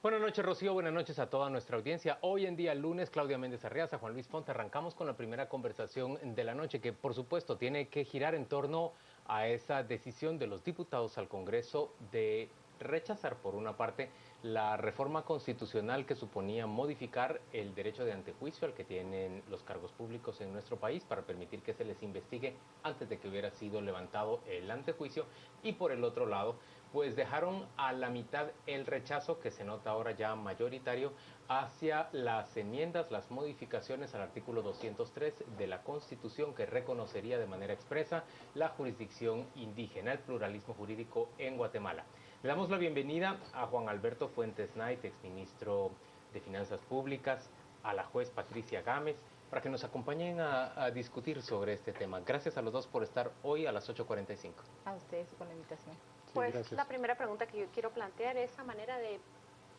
Buenas noches, Rocío. Buenas noches a toda nuestra audiencia. Hoy en día, lunes, Claudia Méndez Arriaza, Juan Luis Ponte, arrancamos con la primera conversación de la noche, que por supuesto tiene que girar en torno a esa decisión de los diputados al Congreso de rechazar, por una parte, la reforma constitucional que suponía modificar el derecho de antejuicio al que tienen los cargos públicos en nuestro país para permitir que se les investigue antes de que hubiera sido levantado el antejuicio. Y por el otro lado, pues dejaron a la mitad el rechazo, que se nota ahora ya mayoritario, hacia las enmiendas, las modificaciones al artículo 203 de la Constitución, que reconocería de manera expresa la jurisdicción indígena, el pluralismo jurídico en Guatemala. Le damos la bienvenida a Juan Alberto Fuentes Knight, exministro de Finanzas Públicas, a la juez Patricia Gámez, para que nos acompañen a discutir sobre este tema. Gracias a los dos por estar hoy a las 8:45. A ustedes por la invitación. Pues gracias. la primera pregunta que yo quiero plantear es a manera de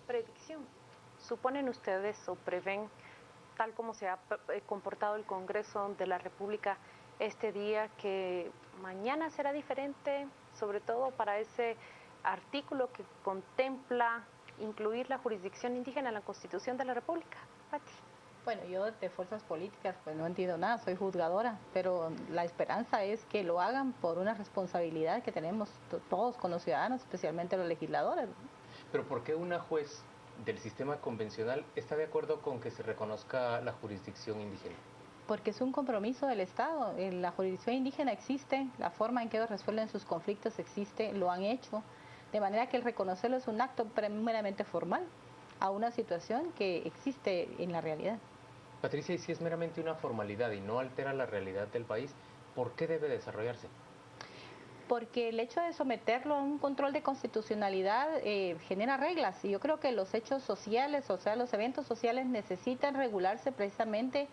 predicción. ¿Suponen ustedes o prevén, tal como se ha comportado el Congreso de la República este día, que mañana será diferente, sobre todo para ese artículo que contempla incluir la jurisdicción indígena en la Constitución de la República? Pati. Bueno, yo de fuerzas políticas pues no entiendo nada, soy juzgadora, pero la esperanza es que lo hagan por una responsabilidad que tenemos todos con los ciudadanos, especialmente los legisladores. Pero ¿por qué una juez del sistema convencional está de acuerdo con que se reconozca la jurisdicción indígena? Porque es un compromiso del Estado. La jurisdicción indígena existe, la forma en que ellos resuelven sus conflictos existe, lo han hecho, de manera que el reconocerlo es un acto meramente formal a una situación que existe en la realidad. Patricia, y si es meramente una formalidad y no altera la realidad del país, ¿por qué debe desarrollarse? Porque el hecho de someterlo a un control de constitucionalidad genera reglas, y yo creo que los hechos sociales, o sea, los eventos sociales necesitan regularse precisamente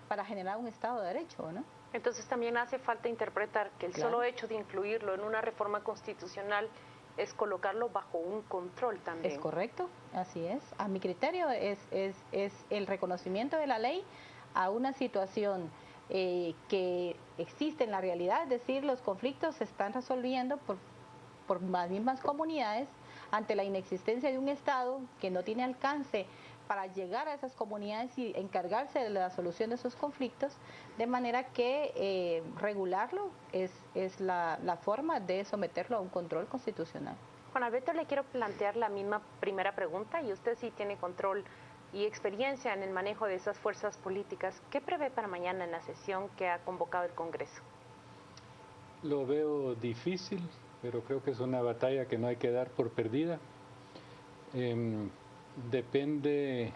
para generar un Estado de Derecho, ¿no? Entonces también hace falta interpretar que el solo hecho de incluirlo en una reforma constitucional es colocarlo bajo un control también. Es correcto, así es. A mi criterio es el reconocimiento de la ley a una situación que existe en la realidad, es decir, los conflictos se están resolviendo por las mismas comunidades ante la inexistencia de un Estado que no tiene alcance para llegar a esas comunidades y encargarse de la solución de esos conflictos, de manera que regularlo es la forma de someterlo a un control constitucional. Juan Alberto, le quiero plantear la misma primera pregunta, y usted sí tiene control y experiencia en el manejo de esas fuerzas políticas. ¿Qué prevé para mañana en la sesión que ha convocado el Congreso? Lo veo difícil, pero creo que es una batalla que no hay que dar por perdida. Depende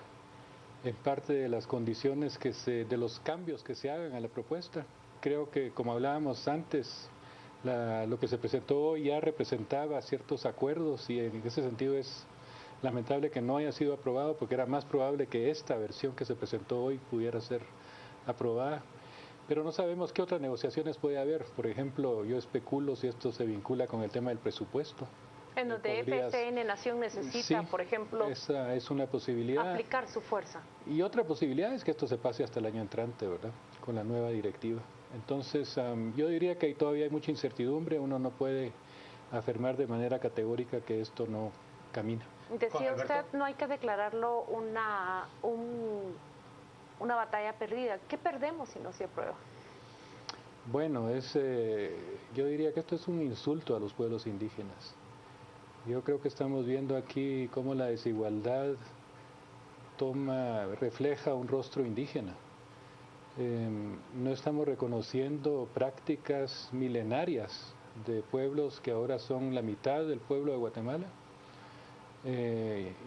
en parte de las condiciones de los cambios que se hagan a la propuesta. Creo que, como hablábamos antes, lo que se presentó hoy ya representaba ciertos acuerdos, y en ese sentido es lamentable que no haya sido aprobado, porque era más probable que esta versión que se presentó hoy pudiera ser aprobada. Pero no sabemos qué otras negociaciones puede haber. Por ejemplo, yo especulo si esto se vincula con el tema del presupuesto. En donde FCN Nación necesita, sí, por ejemplo, esa es una posibilidad. Aplicar su fuerza. Y otra posibilidad es que esto se pase hasta el año entrante, ¿verdad? Con la nueva directiva. Entonces, yo diría que todavía hay mucha incertidumbre. Uno no puede afirmar de manera categórica que esto no camina. Decía usted, no hay que declararlo una batalla perdida. ¿Qué perdemos si no se aprueba? Bueno, yo diría que esto es un insulto a los pueblos indígenas. Yo creo que estamos viendo aquí cómo la desigualdad refleja un rostro indígena. No estamos reconociendo prácticas milenarias de pueblos que ahora son la mitad del pueblo de Guatemala.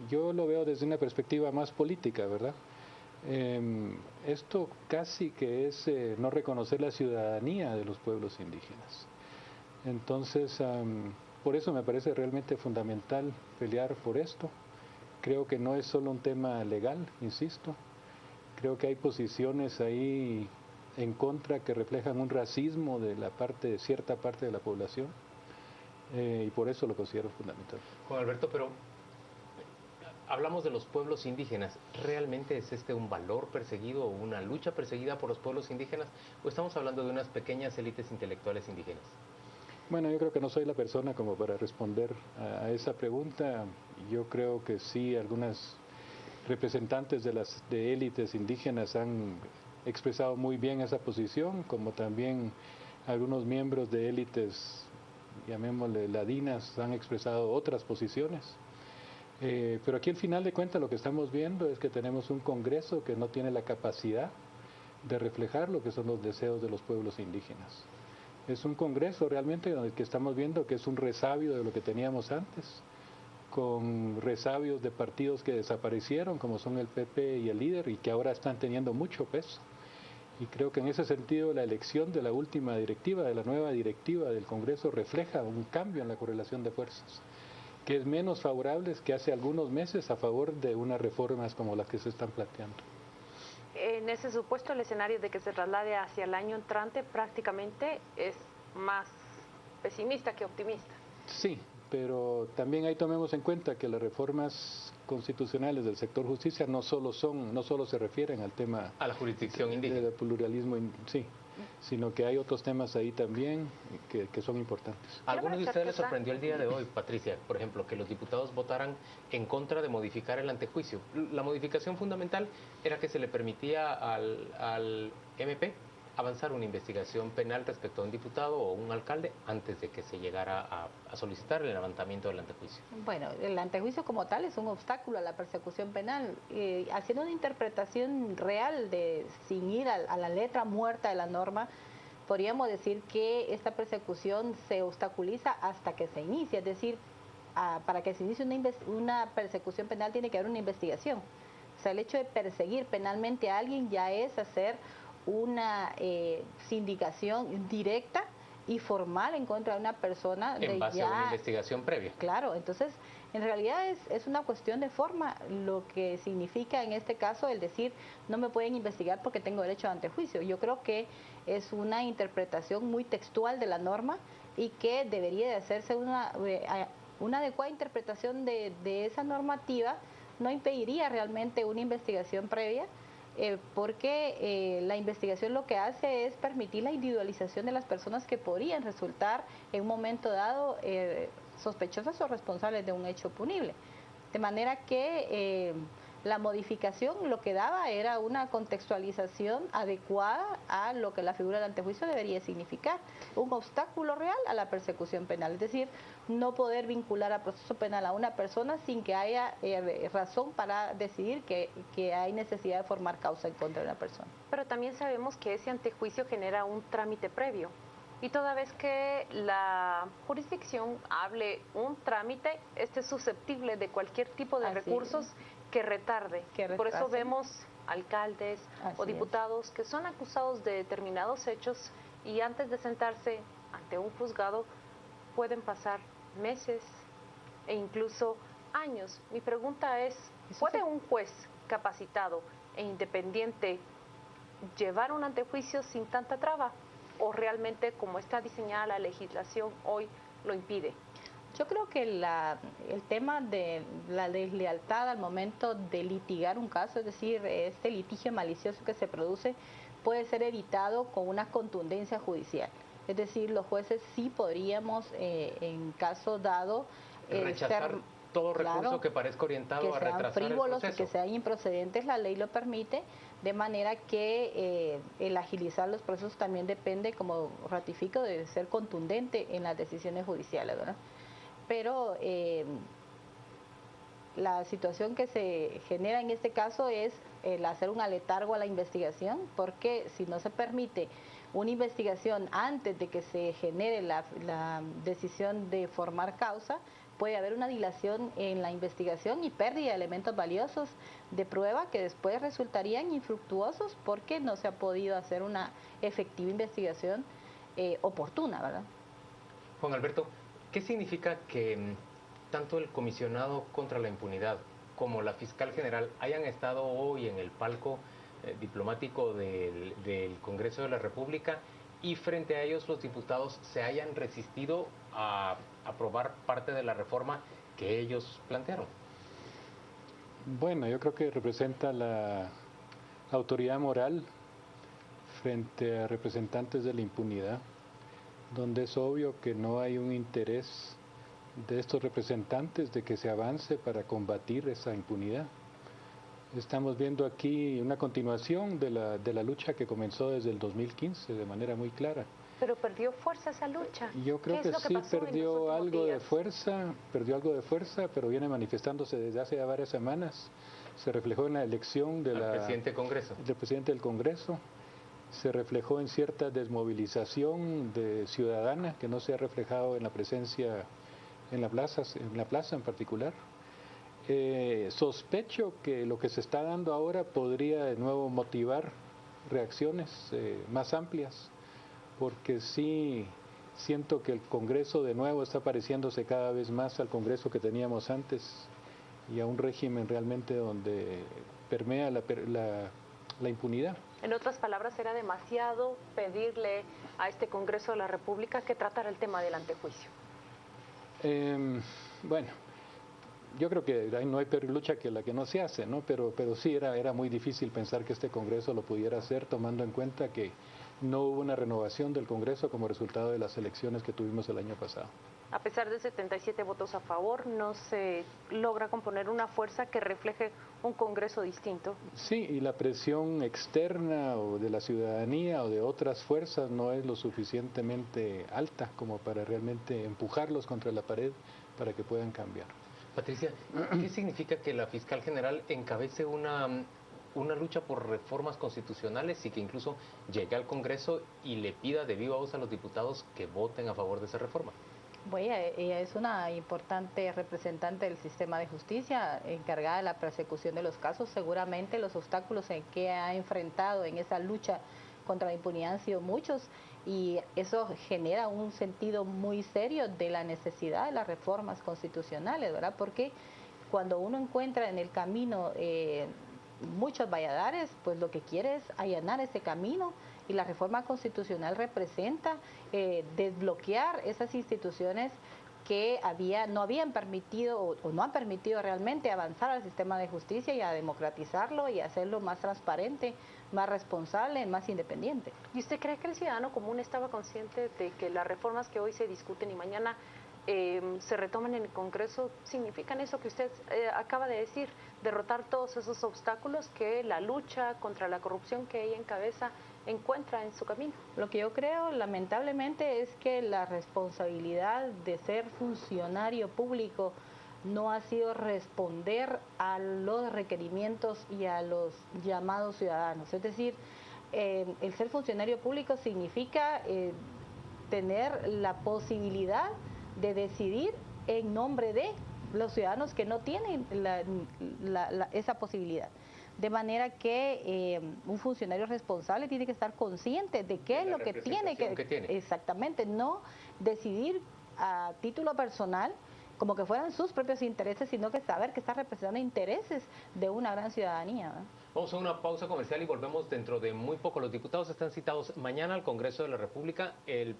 Yo lo veo desde una perspectiva más política, ¿verdad? Esto casi que es no reconocer la ciudadanía de los pueblos indígenas. Entonces, por eso me parece realmente fundamental pelear por esto. Creo que no es solo un tema legal, insisto. Creo que hay posiciones ahí en contra que reflejan un racismo de cierta parte de la población, y por eso lo considero fundamental. Juan Alberto, pero hablamos de los pueblos indígenas. ¿Realmente es este un valor perseguido o una lucha perseguida por los pueblos indígenas? ¿O estamos hablando de unas pequeñas élites intelectuales indígenas? Bueno, yo creo que no soy la persona como para responder a esa pregunta. Yo creo que sí, algunas representantes de élites indígenas han expresado muy bien esa posición, como también algunos miembros de élites, llamémosle ladinas, han expresado otras posiciones. Pero aquí al final de cuentas lo que estamos viendo es que tenemos un Congreso que no tiene la capacidad de reflejar lo que son los deseos de los pueblos indígenas. Es un Congreso realmente en el que estamos viendo que es un resabio de lo que teníamos antes, con resabios de partidos que desaparecieron, como son el PP y el LÍDER, y que ahora están teniendo mucho peso. Y creo que en ese sentido la elección de la última directiva, de la nueva directiva del Congreso, refleja un cambio en la correlación de fuerzas, que es menos favorable que hace algunos meses a favor de unas reformas como las que se están planteando. En ese supuesto, el escenario de que se traslade hacia el año entrante prácticamente es más pesimista que optimista. Sí, pero también ahí tomemos en cuenta que las reformas constitucionales del sector justicia no solo se refieren al tema A la jurisdicción indígena. del pluralismo, sí, sino que hay otros temas ahí también que son importantes. ¿A algunos de ustedes les sorprendió el día de hoy, Patricia, por ejemplo, que los diputados votaran en contra de modificar el antejuicio? La modificación fundamental era que se le permitía al MP avanzar una investigación penal respecto a un diputado o un alcalde antes de que se llegara a solicitar el levantamiento del antejuicio. Bueno, el antejuicio como tal es un obstáculo a la persecución penal. Haciendo una interpretación real sin ir a la letra muerta de la norma, podríamos decir que esta persecución se obstaculiza hasta que se inicie. Es decir, para que se inicie una persecución penal tiene que haber una investigación. O sea, el hecho de perseguir penalmente a alguien ya es hacer una sindicación directa y formal en contra de una persona. En base a una investigación previa. Claro, entonces en realidad es una cuestión de forma, lo que significa en este caso el decir no me pueden investigar porque tengo derecho a antejuicio. Yo creo que es una interpretación muy textual de la norma y que debería de hacerse una adecuada interpretación de esa normativa. No impediría realmente una investigación previa, porque la investigación lo que hace es permitir la individualización de las personas que podrían resultar en un momento dado sospechosas o responsables de un hecho punible. De manera que la modificación lo que daba era una contextualización adecuada a lo que la figura del antejuicio debería significar, un obstáculo real a la persecución penal, es decir, no poder vincular a proceso penal a una persona sin que haya razón para decidir que hay necesidad de formar causa en contra de una persona. Pero también sabemos que ese antejuicio genera un trámite previo. Y toda vez que la jurisdicción hable un trámite, este es susceptible de cualquier tipo de recursos que retarde. Por eso vemos alcaldes o diputados que son acusados de determinados hechos y antes de sentarse ante un juzgado pueden pasar meses e incluso años. Mi pregunta es, ¿puede un juez capacitado e independiente llevar un antejuicio sin tanta traba? ¿O realmente, como está diseñada la legislación hoy, lo impide? Yo creo que el tema de la deslealtad al momento de litigar un caso, es decir, este litigio malicioso que se produce, puede ser evitado con una contundencia judicial. Es decir, los jueces sí podríamos, en caso dado, rechazar todo recurso que parezca orientado a retrasar frívolos el proceso. Y que sean improcedentes, la ley lo permite, de manera que el agilizar los procesos también depende, como ratifico, de ser contundente en las decisiones judiciales, ¿verdad? Pero la situación que se genera en este caso es el hacer un aletargo a la investigación, porque si no se permite una investigación antes de que se genere la decisión de formar causa, puede haber una dilación en la investigación y pérdida de elementos valiosos de prueba que después resultarían infructuosos porque no se ha podido hacer una efectiva investigación oportuna, ¿verdad? Juan Alberto, ¿qué significa que tanto el comisionado contra la impunidad como la fiscal general hayan estado hoy en el palco diplomático del Congreso de la República y frente a ellos los diputados se hayan resistido a aprobar parte de la reforma que ellos plantearon? Bueno, yo creo que representa la autoridad moral frente a representantes de la impunidad. donde es obvio que no hay un interés de estos representantes de que se avance para combatir esa impunidad. Estamos viendo aquí una continuación de la lucha que comenzó desde el 2015 de manera muy clara. Pero perdió fuerza esa lucha. Yo creo que sí perdió algo de fuerza, pero viene manifestándose desde hace ya varias semanas. Se reflejó en la elección del presidente del Congreso, se reflejó en cierta desmovilización ciudadana que no se ha reflejado en la presencia en la plaza en particular. Sospecho que lo que se está dando ahora podría de nuevo motivar reacciones más amplias, porque sí siento que el Congreso de nuevo está pareciéndose cada vez más al Congreso que teníamos antes y a un régimen realmente donde permea la impunidad. En otras palabras, era demasiado pedirle a este Congreso de la República que tratara el tema del antejuicio. Bueno, yo creo que no hay peor lucha que la que no se hace, ¿no? Pero sí era muy difícil pensar que este Congreso lo pudiera hacer, tomando en cuenta que no hubo una renovación del Congreso como resultado de las elecciones que tuvimos el año pasado. A pesar de 77 votos a favor, no se logra componer una fuerza que refleje un Congreso distinto. Sí, y la presión externa o de la ciudadanía o de otras fuerzas no es lo suficientemente alta como para realmente empujarlos contra la pared para que puedan cambiar. Patricia, ¿qué significa que la fiscal general encabece una lucha por reformas constitucionales y que incluso llegue al Congreso y le pida de viva voz a los diputados que voten a favor de esa reforma? Bueno, ella es una importante representante del sistema de justicia encargada de la persecución de los casos. Seguramente los obstáculos en que ha enfrentado en esa lucha contra la impunidad han sido muchos y eso genera un sentido muy serio de la necesidad de las reformas constitucionales, ¿verdad? Porque cuando uno encuentra en el camino muchos valladares, pues lo que quiere es allanar ese camino y la reforma constitucional representa desbloquear esas instituciones que no habían permitido o no han permitido realmente avanzar al sistema de justicia y a democratizarlo y hacerlo más transparente, más responsable, más independiente. ¿Y usted cree que el ciudadano común estaba consciente de que las reformas que hoy se discuten y mañana se retomen en el Congreso significan eso que usted acaba de decir, derrotar todos esos obstáculos que la lucha contra la corrupción que ella encabeza encuentra en su camino? Lo que yo creo, lamentablemente, es que la responsabilidad de ser funcionario público no ha sido responder a los requerimientos y a los llamados ciudadanos. Es decir, el ser funcionario público significa tener la posibilidad de decidir en nombre de los ciudadanos que no tienen esa posibilidad. De manera que un funcionario responsable tiene que estar consciente de qué es lo que tiene que... Exactamente, no decidir a título personal como que fueran sus propios intereses, sino que saber que está representando intereses de una gran ciudadanía, ¿no? Vamos a una pausa comercial y volvemos dentro de muy poco. Los diputados están citados mañana al Congreso de la República. El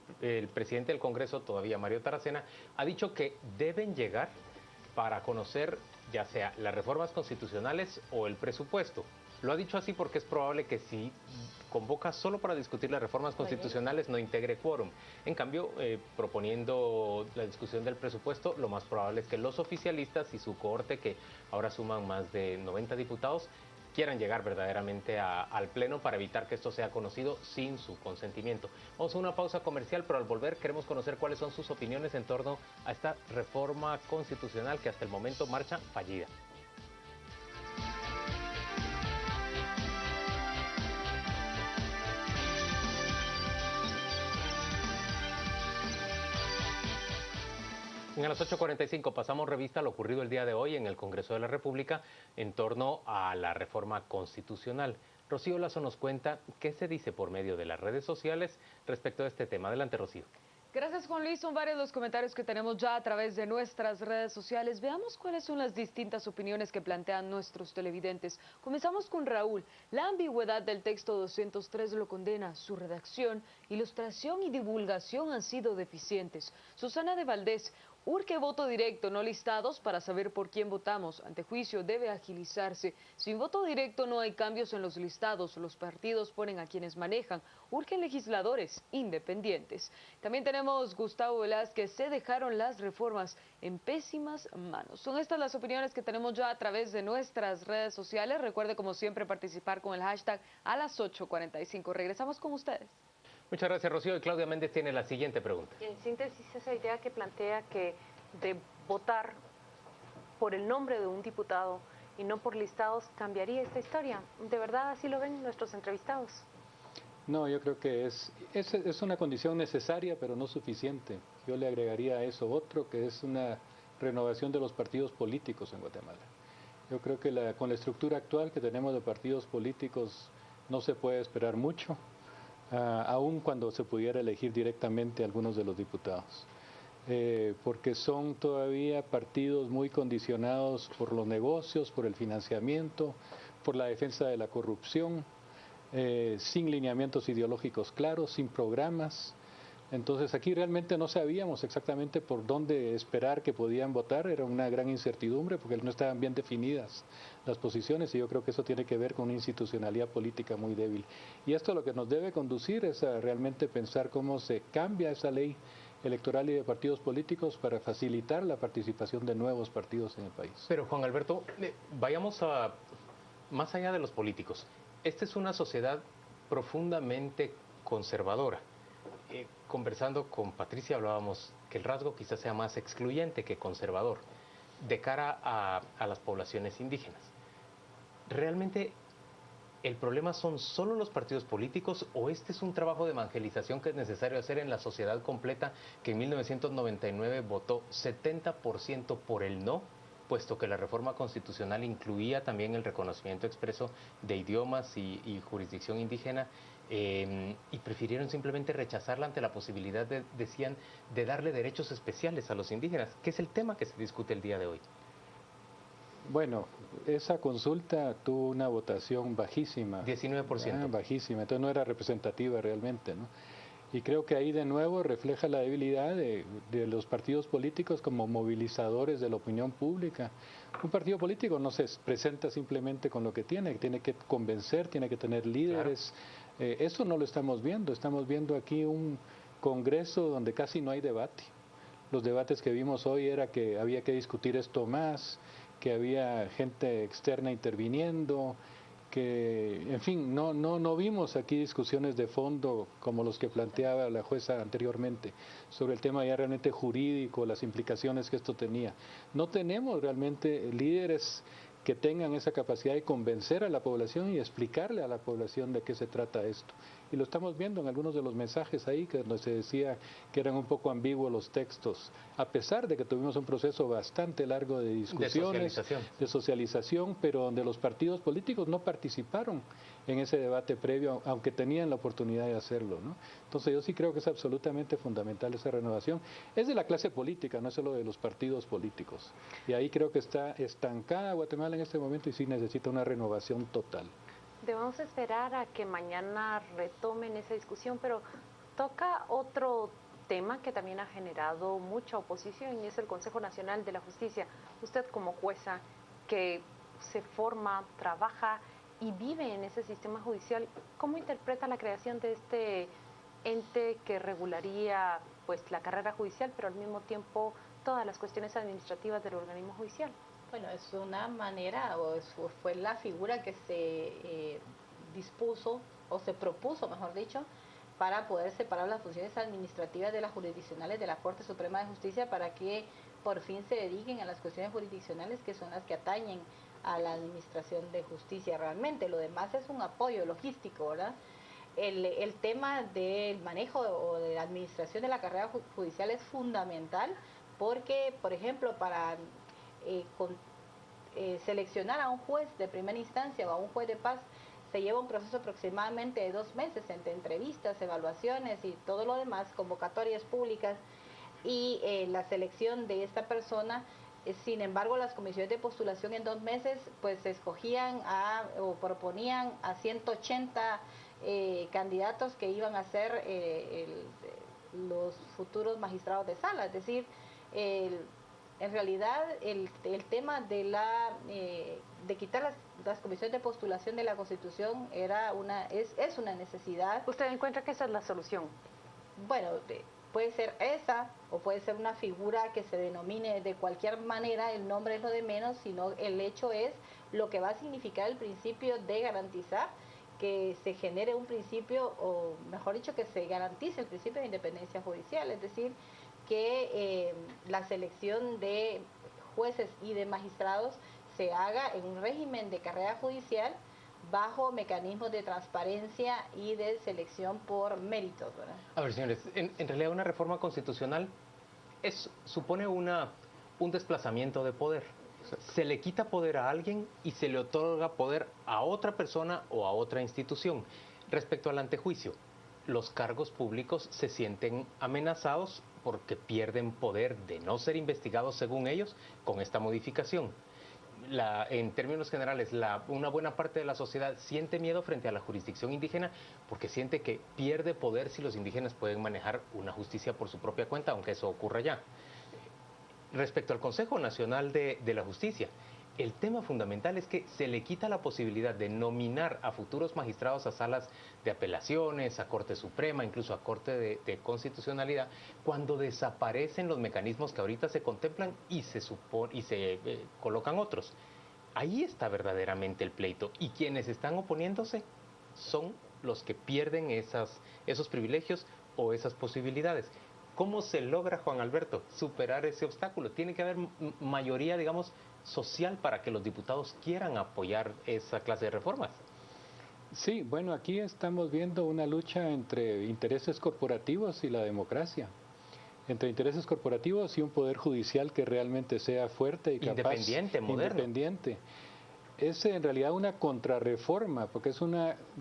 presidente del Congreso, todavía Mario Taracena, ha dicho que deben llegar para conocer ya sea las reformas constitucionales o el presupuesto. Lo ha dicho así porque es probable que si convoca solo para discutir las reformas constitucionales no integre quórum. En cambio, proponiendo la discusión del presupuesto, lo más probable es que los oficialistas y su cohorte, que ahora suman más de 90 diputados, quieran llegar verdaderamente al Pleno para evitar que esto sea conocido sin su consentimiento. Vamos a una pausa comercial, pero al volver queremos conocer cuáles son sus opiniones en torno a esta reforma constitucional que hasta el momento marcha fallida. A las 8:45 pasamos revista a lo ocurrido el día de hoy en el Congreso de la República en torno a la reforma constitucional. Rocío Lazo nos cuenta qué se dice por medio de las redes sociales respecto a este tema. Adelante, Rocío. Gracias, Juan Luis. Son varios los comentarios que tenemos ya a través de nuestras redes sociales. Veamos cuáles son las distintas opiniones que plantean nuestros televidentes. Comenzamos con Raúl. La ambigüedad del texto 203 lo condena. Su redacción, ilustración y divulgación han sido deficientes. Susana de Valdés. Urge voto directo, no listados, para saber por quién votamos. Ante juicio debe agilizarse. Sin voto directo no hay cambios en los listados. Los partidos ponen a quienes manejan. Urgen legisladores independientes. También tenemos Gustavo Velázquez. Se dejaron las reformas en pésimas manos. Son estas las opiniones que tenemos ya a través de nuestras redes sociales. Recuerde, como siempre, participar con el hashtag a las 8:45. Regresamos con ustedes. Muchas gracias, Rocío. Y Claudia Méndez tiene la siguiente pregunta. En síntesis, esa idea que plantea que de votar por el nombre de un diputado y no por listados cambiaría esta historia. ¿De verdad así lo ven nuestros entrevistados? No, yo creo que es una condición necesaria, pero no suficiente. Yo le agregaría a eso otro, que es una renovación de los partidos políticos en Guatemala. Yo creo que con la estructura actual que tenemos de partidos políticos no se puede esperar mucho, aun cuando se pudiera elegir directamente a algunos de los diputados. Porque son todavía partidos muy condicionados por los negocios, por el financiamiento, por la defensa de la corrupción, sin lineamientos ideológicos claros, sin programas. Entonces aquí realmente no sabíamos exactamente por dónde esperar que podían votar, era una gran incertidumbre porque no estaban bien definidas las posiciones y yo creo que eso tiene que ver con una institucionalidad política muy débil. Y esto lo que nos debe conducir es a realmente pensar cómo se cambia esa ley electoral y de partidos políticos para facilitar la participación de nuevos partidos en el país. Pero Juan Alberto, vayamos más allá de los políticos. Esta es una sociedad profundamente conservadora. Conversando con Patricia hablábamos que el rasgo quizás sea más excluyente que conservador de cara a las poblaciones indígenas. ¿Realmente el problema son solo los partidos políticos o este es un trabajo de evangelización que es necesario hacer en la sociedad completa que en 1999 votó 70% por el no, puesto que la reforma constitucional incluía también el reconocimiento expreso de idiomas y jurisdicción indígena? Y prefirieron simplemente rechazarla ante la posibilidad, decían, de darle derechos especiales a los indígenas, que es el tema que se discute el día de hoy. Bueno, esa consulta tuvo una votación bajísima. 19%. Bajísima, entonces no era representativa realmente, ¿no? Y creo que ahí de nuevo refleja la debilidad de los partidos políticos como movilizadores de la opinión pública. Un partido político no se presenta simplemente con lo que tiene que convencer, tiene que tener líderes. Claro. Eso no lo estamos viendo aquí un congreso donde casi no hay debate. Los debates que vimos hoy era que había que discutir esto más, que había gente externa interviniendo, que, en fin, no vimos aquí discusiones de fondo como los que planteaba la jueza anteriormente sobre el tema ya realmente jurídico, las implicaciones que esto tenía. No tenemos realmente líderes que tengan esa capacidad de convencer a la población y explicarle a la población de qué se trata esto. Y lo estamos viendo en algunos de los mensajes ahí, que donde se decía que eran un poco ambiguos los textos, a pesar de que tuvimos un proceso bastante largo de discusiones, de socialización, pero donde los partidos políticos no participaron en ese debate previo, aunque tenían la oportunidad de hacerlo, ¿no? Entonces yo sí creo que es absolutamente fundamental esa renovación. Es de la clase política, no es solo de los partidos políticos. Y ahí creo que está estancada Guatemala en este momento y sí necesita una renovación total. Debemos esperar a que mañana retomen esa discusión, pero toca otro tema que también ha generado mucha oposición y es el Consejo Nacional de la Justicia. Usted como jueza que se forma, trabaja y vive en ese sistema judicial, ¿cómo interpreta la creación de este ente que regularía pues la carrera judicial, pero al mismo tiempo todas las cuestiones administrativas del organismo judicial? Bueno, es una manera, fue la figura que se dispuso, o se propuso, mejor dicho, para poder separar las funciones administrativas de las jurisdiccionales de la Corte Suprema de Justicia para que por fin se dediquen a las cuestiones jurisdiccionales que son las que atañen a la administración de justicia realmente. Lo demás es un apoyo logístico, ¿verdad? El tema del manejo o de la administración de la carrera judicial es fundamental porque, por ejemplo, para seleccionar a un juez de primera instancia o a un juez de paz se lleva un proceso aproximadamente de 2 meses entre entrevistas, evaluaciones y todo lo demás, convocatorias públicas y la selección de esta persona. Sin embargo, las comisiones de postulación en 2 meses pues escogían o proponían a 180 candidatos que iban a ser los futuros magistrados de sala, es decir, en realidad el tema de quitar las comisiones de postulación de la Constitución es una necesidad. ¿Usted encuentra que esa es la solución? Bueno, puede ser esa o puede ser una figura que se denomine de cualquier manera, el nombre es lo de menos, sino el hecho es lo que va a significar el principio de garantizar que se genere un principio, o mejor dicho, que se garantice el principio de independencia judicial, es decir, que la selección de jueces y de magistrados se haga en un régimen de carrera judicial bajo mecanismos de transparencia y de selección por méritos, ¿verdad? A ver, señores, en realidad una reforma constitucional supone un desplazamiento de poder. O sea, se le quita poder a alguien y se le otorga poder a otra persona o a otra institución. Respecto al antejuicio, los cargos públicos se sienten amenazados porque pierden poder de no ser investigados según ellos con esta modificación. En términos generales, una buena parte de la sociedad siente miedo frente a la jurisdicción indígena porque siente que pierde poder si los indígenas pueden manejar una justicia por su propia cuenta, aunque eso ocurra ya. Respecto al Consejo Nacional de la Justicia, el tema fundamental es que se le quita la posibilidad de nominar a futuros magistrados a salas de apelaciones, a Corte Suprema, incluso a Corte de Constitucionalidad, cuando desaparecen los mecanismos que ahorita se contemplan y se colocan otros. Ahí está verdaderamente el pleito, y quienes están oponiéndose son los que pierden esos privilegios o esas posibilidades. ¿Cómo se logra, Juan Alberto, superar ese obstáculo? Tiene que haber mayoría, digamos, social para que los diputados quieran apoyar esa clase de reformas. Sí, bueno, aquí estamos viendo una lucha entre intereses corporativos y la democracia. Entre intereses corporativos y un poder judicial que realmente sea fuerte y capaz. Independiente, moderno. Independiente. Es en realidad una contrarreforma, porque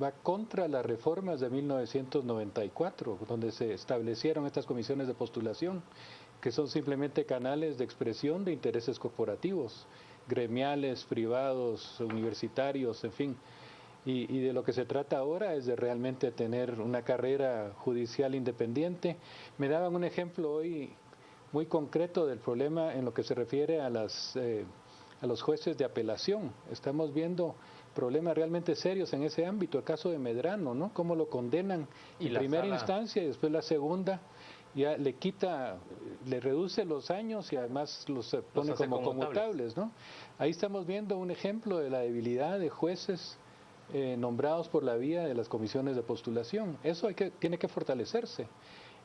va contra las reformas de 1994, donde se establecieron estas comisiones de postulación, que son simplemente canales de expresión de intereses corporativos, gremiales, privados, universitarios, en fin. Y de lo que se trata ahora es de realmente tener una carrera judicial independiente. Me daban un ejemplo hoy muy concreto del problema en lo que se refiere a los jueces de apelación. Estamos viendo problemas realmente serios en ese ámbito. El caso de Medrano, ¿no? Cómo lo condenan en primera instancia y después la segunda ya le reduce los años y además los pone como conmutables, ¿no? Ahí estamos viendo un ejemplo de la debilidad de jueces nombrados por la vía de las comisiones de postulación. Eso tiene que fortalecerse.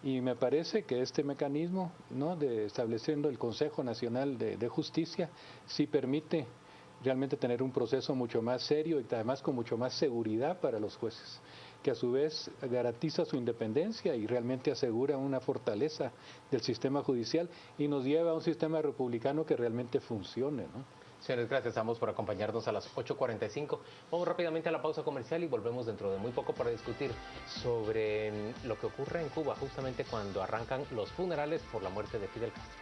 Y me parece que este mecanismo, ¿no?, de estableciendo el Consejo Nacional de Justicia sí permite realmente tener un proceso mucho más serio y además con mucho más seguridad para los jueces, que a su vez garantiza su independencia y realmente asegura una fortaleza del sistema judicial y nos lleva a un sistema republicano que realmente funcione, ¿no? Señores, gracias a ambos por acompañarnos a las 8:45. Vamos rápidamente a la pausa comercial y volvemos dentro de muy poco para discutir sobre lo que ocurre en Cuba justamente cuando arrancan los funerales por la muerte de Fidel Castro.